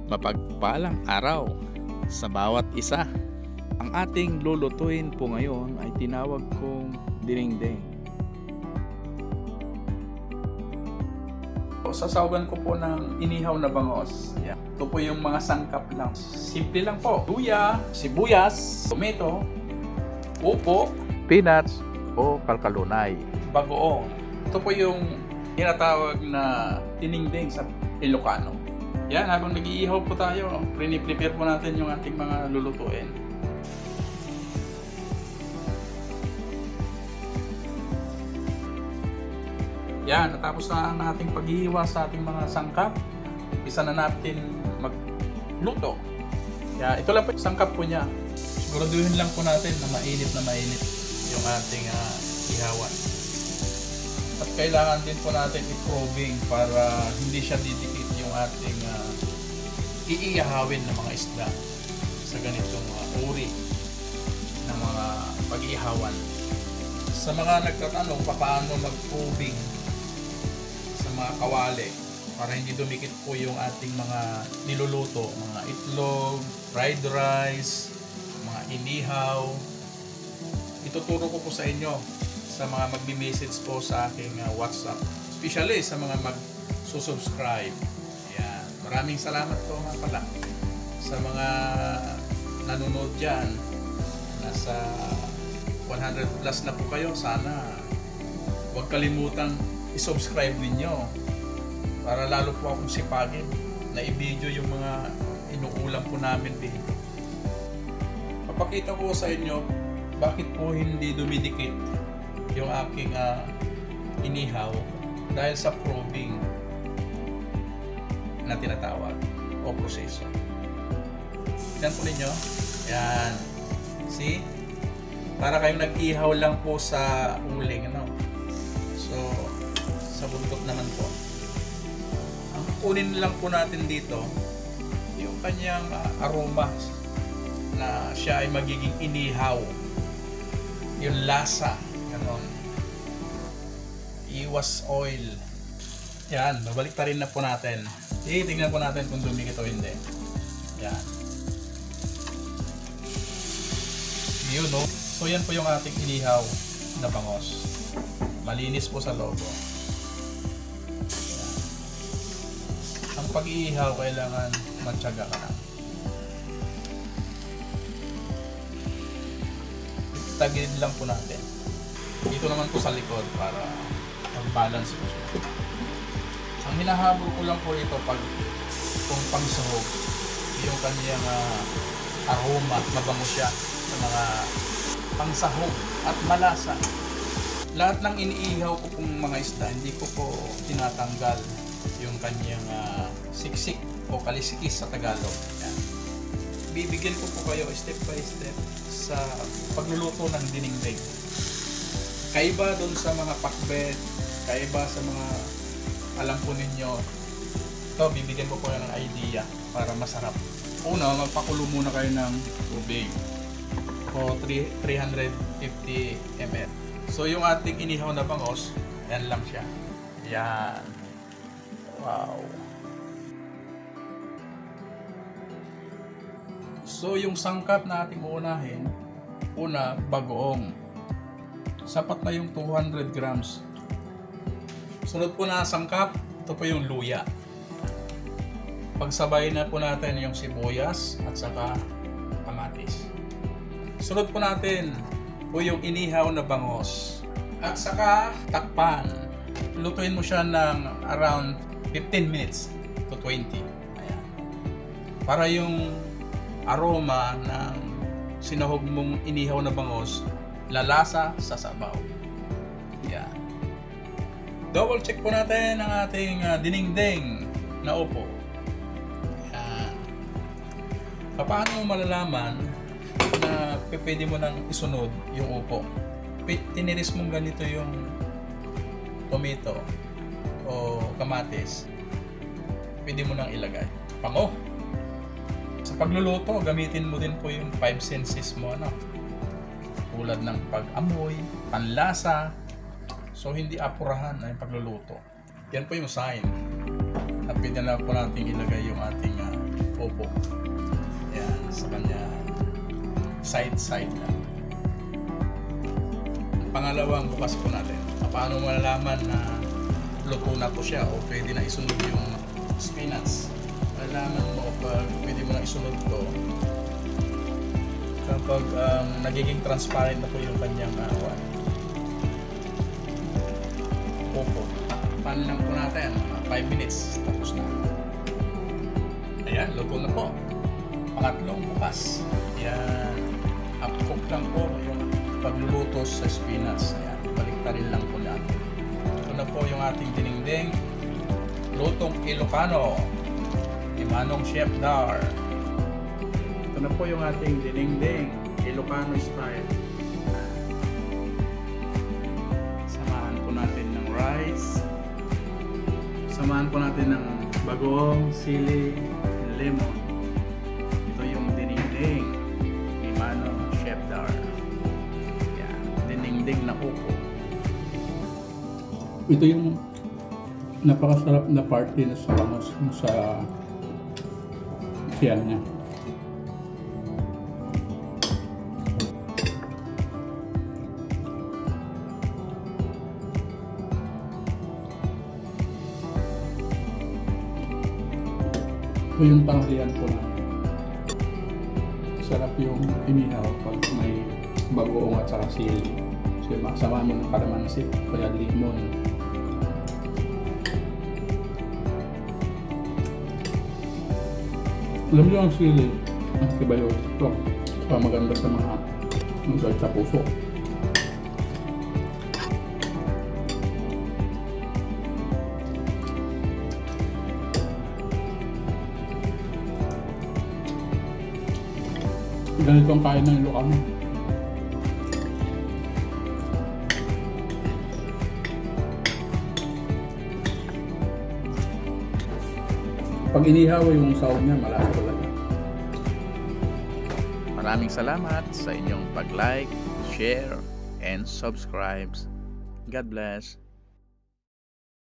Mapagpalang araw sa bawat isa. Ang ating lulutuin po ngayon ay tinawag kong dinengdeng. Sasawagan ko po ng inihaw na bangos. Ito po yung mga sangkap lang. Simple lang po. Luya, sibuyas, tomato, upo, peanuts o kalkalunay, bagoong. Ito po yung tinatawag na dinengdeng sa Ilocano. Yan, habang nag-iihaw po tayo, prepare po natin yung ating mga lulutuin. Yan, natapos na ang ating paghihiwa sa ating mga sangkap. Isa na natin magluto. Yan, ito lang po yung sangkap po niya. Siguraduhin lang po natin na mainit yung ating ihawan. At kailangan din po natin i-probing para hindi siya didikit yung ating iihawin ng mga isda sa ganitong uri ng mga pag-ihawan. Sa mga nagtatanong paano mag-probing sa mga kawali para hindi dumikit po yung ating mga niluluto, mga itlog, fried rice, mga inihaw, ituturo ko po sa inyo sa mga magbi-message po sa aking WhatsApp, especially sa mga mag-subscribe. Yan. Maraming salamat po nga pala sa mga nanonood dyan. Nasa 100 plus na po kayo. Sana huwag kalimutang i-subscribe ninyo para lalo po akong sipagin na i-video yung mga inuulam po namin dito. Papakita ko sa inyo bakit po hindi dumidikit yung aking inihaw dahil sa probing na tinatawag o proseso. Tignan po ninyo. Yan. See? Para kayong nag-ihaw lang po sa uling. Ano? So, sa bundok naman po. Ang kunin lang po natin dito, yung kanyang aroma na siya ay magiging inihaw. Yung lasa. Ganon. Iwas oil. Yan. Babalik ta rin na po natin. Tingnan po natin kung dumikit o hindi. Yan. Yun, no? So yan po yung ating inihaw na bangos. Malinis po sa logo. Yan. Ang pag-iihaw kailangan matyaga ka lang. Tagilid lang po natin. Dito naman po sa likod para mag-balance po siya. Ang hinahabol ko lang po ito pag kung pangsahog yung kanyang aroma at mabango siya sa mga pangsahog at malasa. Lahat ng iniihaw ko pong mga isda, hindi ko po tinatanggal yung kanyang siksik o kaliskis sa Tagalog. Yan. Bibigyan ko po kayo step by step sa pagluluto ng dinengdeng. Kaiba doon sa mga pakbet, kaiba sa mga alam po ninyo. Ito, bibigyan ko po ng idea para masarap. Una, magpakulo muna kayo ng tubig o 350 ml. So yung ating inihaw na bangos, yan lang siya. Yan. Wow. So yung sangkap na ating uunahin, una, bagoong. Sapat na yung 200 grams. Sunod po na sangkap, ito po yung luya. Pagsabay na po natin yung sibuyas at saka kamatis. Sunod po natin po yung inihaw na bangos. At saka takpan. Lutuin mo siya ng around 15 minutes to 20. Ayan. Para yung aroma ng sinahog mong inihaw na bangos lalasa sa sabaw. Yan. Double check po natin ang ating dinengdeng na upo. Yan. Paano mo malalaman na pwede mo nang isunod yung upo? Tiniris mong ganito yung tomato o kamatis, pwede mo nang ilagay. Pango! Sa pagluluto, gamitin mo din po yung 5 senses mo, ano? Tulad ng pag-amoy, panlasa. So, hindi apurahan ang pagluluto. Yan po yung sign na pwede na po natin ilagay yung ating upo. Yan, sa kanya side lang. Pangalawang bukas po natin. Paano malalaman na luto na po siya o pwede na isunod yung spinach? Malalaman mo pag pwede mo na isunod to kapag nagiging transparent na po yung kanyang upo. Pan lang po natin, 5 minutes, tapos na. Ayan, luto na po. Pangatlong bukas. Ayan, half-cook lang po yung pagluluto sa spinach. Ayan, baliktarin lang po natin. Ito na po yung ating dinengdeng lutong Ilocano ni Manong Chef Dar. Ito na po yung ating dinengdeng Ilocano style. Samahan po natin ng rice. Samahan po natin ng bagoong, sili, and lemon. Ito yung dinengdeng ni Manong Chef Dar. Yan, dinengdeng na upo. Ito yung napakasarap na party na sa Ramos sa tiyan niya. Ito yung tanghalian ko na. Sarap yung inihaw pag may bagoong at saka sili. Kasi makasama mo ng kalamansi, kaya limon. Alam niyo ang sili, antibiotic ito. Kaya maganda sa mga sakit sa puso. Ganito ang kain ng Ilocano. Pag inihaw yung sahog niya, malasa talaga. Maraming salamat sa inyong pag-like, share, and subscribe. God bless.